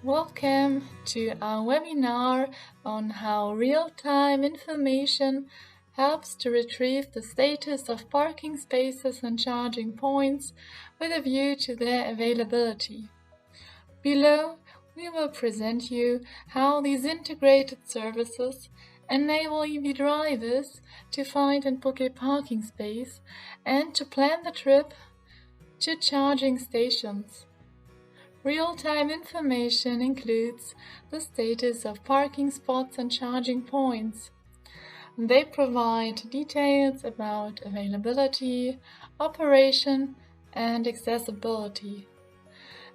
Welcome to our webinar on how real-time information helps to retrieve the status of parking spaces and charging points with a view to their availability. Below, we will present you how these integrated services enable EV drivers to find and book a parking space and to plan the trip to charging stations. Real-time information includes the status of parking spots and charging points. They provide details about availability, operation, and accessibility.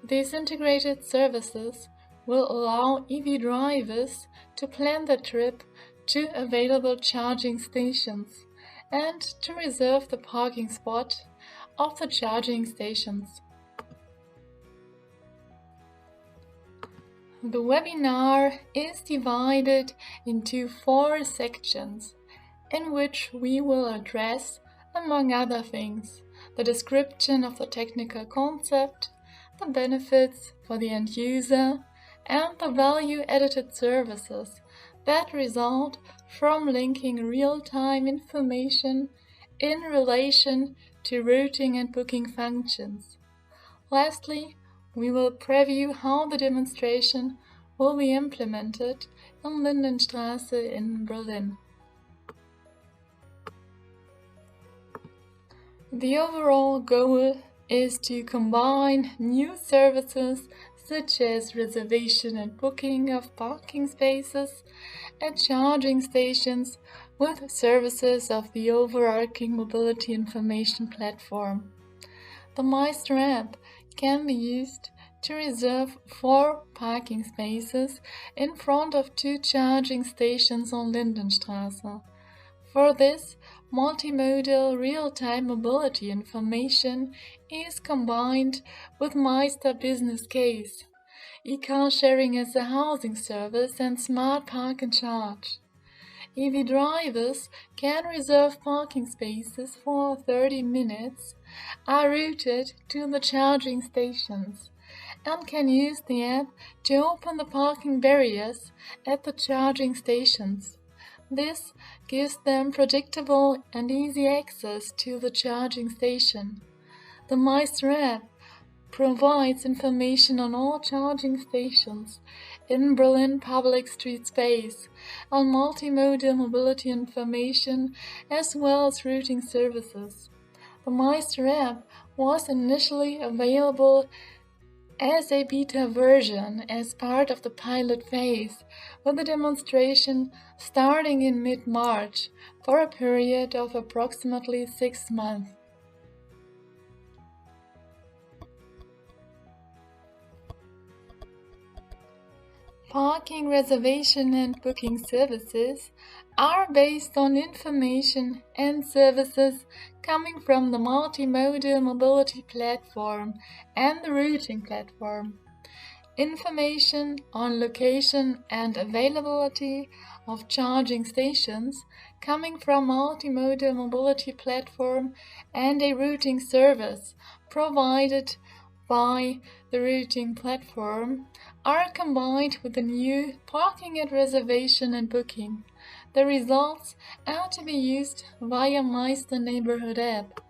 These integrated services will allow EV drivers to plan the trip to available charging stations and to reserve the parking spot of the charging stations. The webinar is divided into 4 sections, in which we will address, among other things, the description of the technical concept, the benefits for the end user, and the value-added services that result from linking real-time information in relation to routing and booking functions. Lastly, we will preview how the demonstration will be implemented in Lindenstraße in Berlin. The overall goal is to combine new services such as reservation and booking of parking spaces at charging stations with services of the overarching mobility information platform. The MEISTER app can be used to reserve 4 parking spaces in front of 2 charging stations on Lindenstraße. For this, multimodal real-time mobility information is combined with MEISTER business case, e-car sharing as a housing service, and smart park and charge. EV drivers can reserve parking spaces for 30 minutes, are routed to the charging stations, and can use the app to open the parking barriers at the charging stations. This gives them predictable and easy access to the charging station. The MEISTER app provides information on all charging stations in Berlin public street space, on multimodal mobility information, as well as routing services. The MEISTER app was initially available as a beta version as part of the pilot phase, with the demonstration starting in mid-March for a period of approximately 6 months. Parking reservation and booking services are based on information and services coming from the multimodal mobility platform and the routing platform. Information on location and availability of charging stations coming from multimodal mobility platform and a routing service provided by the routing platform are combined with the new parking at reservation and booking. The results are to be used via MEISTER neighborhood app.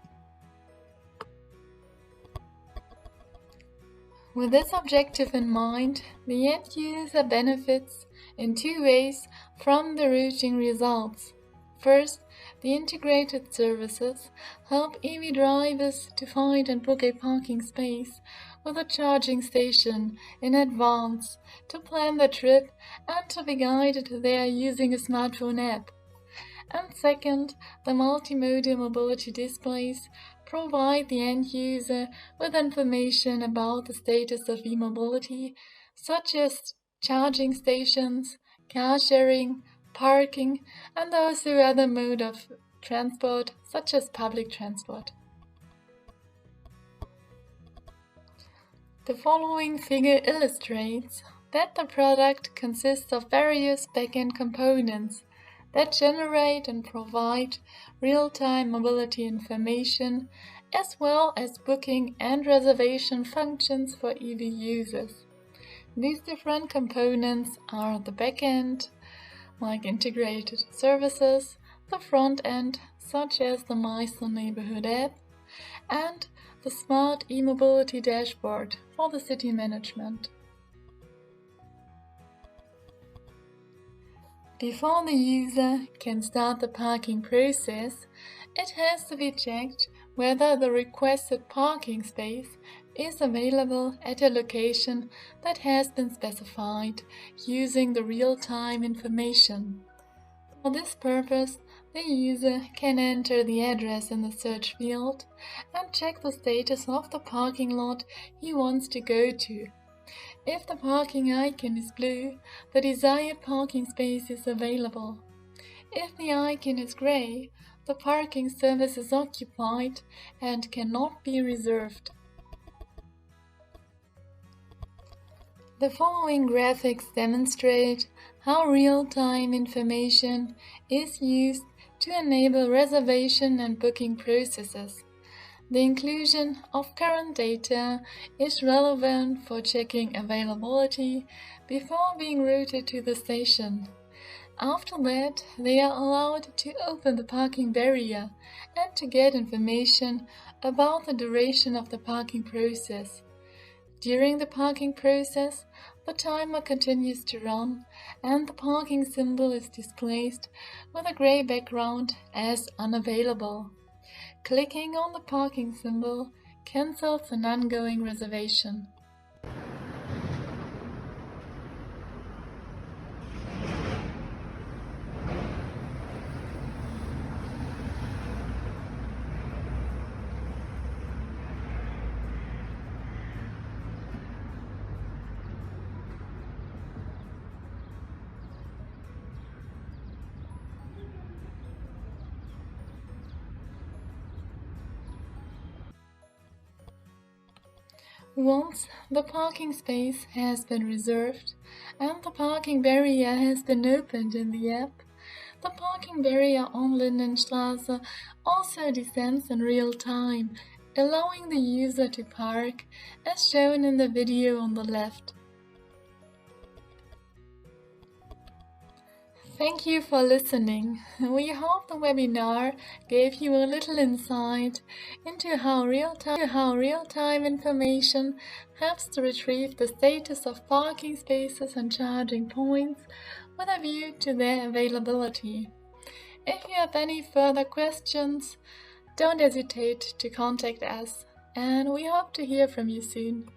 With this objective in mind, the end user benefits in 2 ways from the routing results. First, the integrated services help EV drivers to find and book a parking space with a charging station in advance, to plan the trip and to be guided there using a smartphone app. And second, the multimodal mobility displays provide the end user with information about the status of e-mobility, such as charging stations, car sharing, parking, and also other modes of transport, such as public transport. The following figure illustrates that the product consists of various backend components that generate and provide real-time mobility information, as well as booking and reservation functions for EV users. These different components are the backend, like integrated services, the front end, such as the MEISTER neighborhood app, and the smart e-mobility dashboard for the city management. Before the user can start the parking process, it has to be checked whether the requested parking space is available at a location that has been specified using the real-time information. For this purpose, the user can enter the address in the search field and check the status of the parking lot he wants to go to. If the parking icon is blue, the desired parking space is available. If the icon is gray, the parking service is occupied and cannot be reserved. The following graphics demonstrate how real-time information is used to enable reservation and booking processes. The inclusion of current data is relevant for checking availability before being routed to the station. After that, they are allowed to open the parking barrier and to get information about the duration of the parking process. During the parking process, the timer continues to run and the parking symbol is displayed with a gray background as unavailable. Clicking on the parking symbol cancels an ongoing reservation. Once the parking space has been reserved and the parking barrier has been opened in the app, the parking barrier on Lindenstraße also descends in real time, allowing the user to park as shown in the video on the left. Thank you for listening. We hope the webinar gave you a little insight into how real-time information helps to retrieve the status of parking spaces and charging points with a view to their availability. If you have any further questions, don't hesitate to contact us, and we hope to hear from you soon.